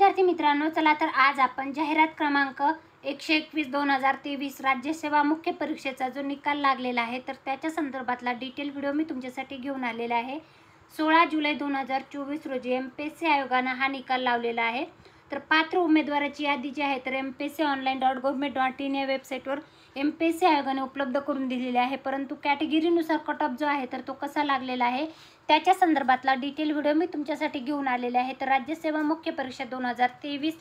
विद्यार्थी मित्रांनो, चला तर आज आपण जाहिरात क्रमांक 121/2023 राज्यसेवा मुख्य परीक्षेचा जो निकाल लागलेला आहे तर त्याच्या संदर्भातला डिटेल व्हिडिओ मी तुमच्यासाठी घेऊन आलेला आहे। 16 जुलै 2024 रोजी एमपीएससी आयोगाने हा निकाल लावलेला आहे। तर पात्र उमेदवाराची यादी जी आहे तर mpsconline.government.in या वेबसाईटवर एमपीएससी आयोगाने उपलब्ध करून दिलेली आहे, परंतु कॅटेगरीनुसार कट ऑफ जो आहे तर तो कसा लागलेला आहे त्याच्या संदर्भातला डिटेल व्हिडिओ मी तुमच्यासाठी घेऊन आलेला आहे। तर राज्यसेवा मुख्य परीक्षा 2023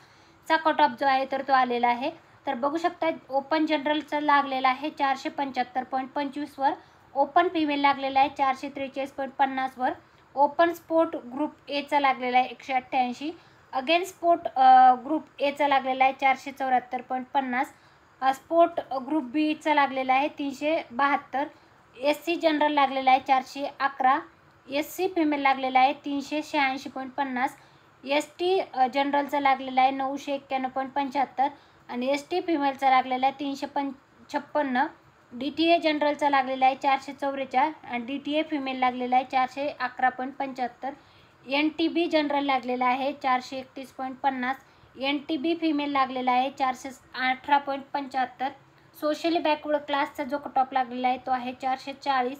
चा कट ऑफ जो आहे तर तो आलेला आहे। तर बघू शकता ओपन जनरलचा लागलेला आहे 475.25 वर, ओपन फीमेल लागलेला आहे 443.50 वर, ओपन स्पोर्ट ग्रुप ए चा लागलेला आहे 188, अगेन स्पोर्ट ग्रुप ए चा लागलेला आहे 474.50, स्पोर्ट ग्रुप बी चा लागलेला आहे 372, एससी जनरल लागलेला आहे 411, एससी फीमेल लागलेला आहे 386.50, एसटी जनरलचा लागलेला आहे 991.75 आणि एसटी फीमेलचा लागलेला आहे 356, डीटीए जनरलचा लागलेला आहे 444 आणि डीटीए फीमेल लागलेला आहे 411.75, एनटीबी जनरल लागलेला आहे 431.50, एनटीबी फीमेल लागलेला आहे 418.75, सोशली बॅकवर्ड क्लासचा जो कट ऑफ लागलेला आहे तो आहे 440,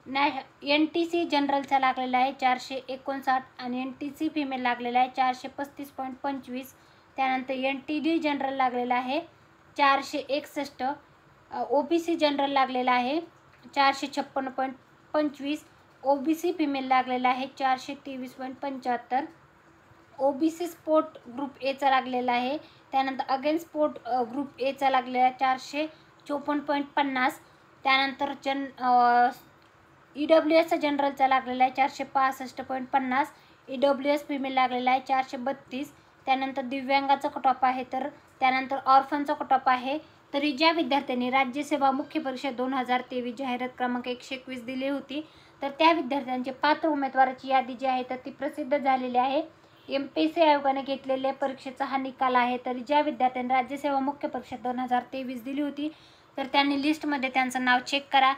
एनटीसी जनरलचा लागलेला आहे 459 आणि एनटीसी फीमेल लागलेला आहे 435.25, त्यानंतर एनटीडी जनरल लागलेला आहे 461, ओबीसी जनरल लागलेला आहे 456.25, ओबीसी फीमेल लागलेला आहे 423.75, ओबीसी स्पोर्ट ग्रुप ए चा लागलेला आहे, त्यानंतर अगेन स्पोर्ट ग्रुप ए चा लागलेला आहे 454.50, त्यानंतर ईडब्ल्यूएस जनरलचा लागलेला आहे 465.50, ईडब्ल्यूएस फीमेल लागलेला आहे 432, त्यानंतर दिव्यांगाचा कट ऑफ आहे, तर त्यानंतर ऑर्फनचा कट ऑफ आहे। तरी ज्या विद्यार्थ्यांनी राज्यसेवा मुख्य परीक्षा 2023 जाहिरात क्रमांक 121 दिली होती तर त्या विद्यार्थ्यांचे पात्र उमेदवाराची यादी जी आहे तर ती प्रसिद्ध झालेली आहे। एमपीएससी आयोगाने घेतलेल्या परीक्षेचा हा निकाल आहे। तर ज्या विद्यार्थ्यांनी राज्यसेवा मुख्य परीक्षा 2023 दिली होती तर त्यांनी लिस्टमध्ये त्यांचं नाव चेक करा।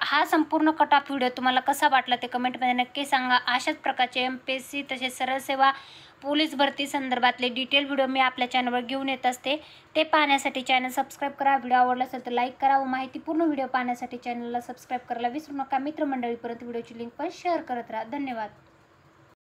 हा संपूर्ण कट ऑफ व्हिडिओ तुम्हाला कसा वाटला ते कमेंटमध्ये नक्की सांगा। अशाच प्रकारचे एमपीएससी तसेच सरळ सेवा पोलीस भरती संदर्भातले डिटेल व्हिडिओ मी आपल्या चॅनलवर घेऊन येत असते, ते पाहण्यासाठी चॅनल सबस्क्राईब करा। व्हिडिओ आवडला असेल तर लाईक करा व माहितीपूर्ण व्हिडिओ पाहण्यासाठी चॅनलला सबस्क्राईब करायला विसरू नका। मित्रमंडळीपर्यंत व्हिडिओची लिंक पण शेअर करत राहा। धन्यवाद।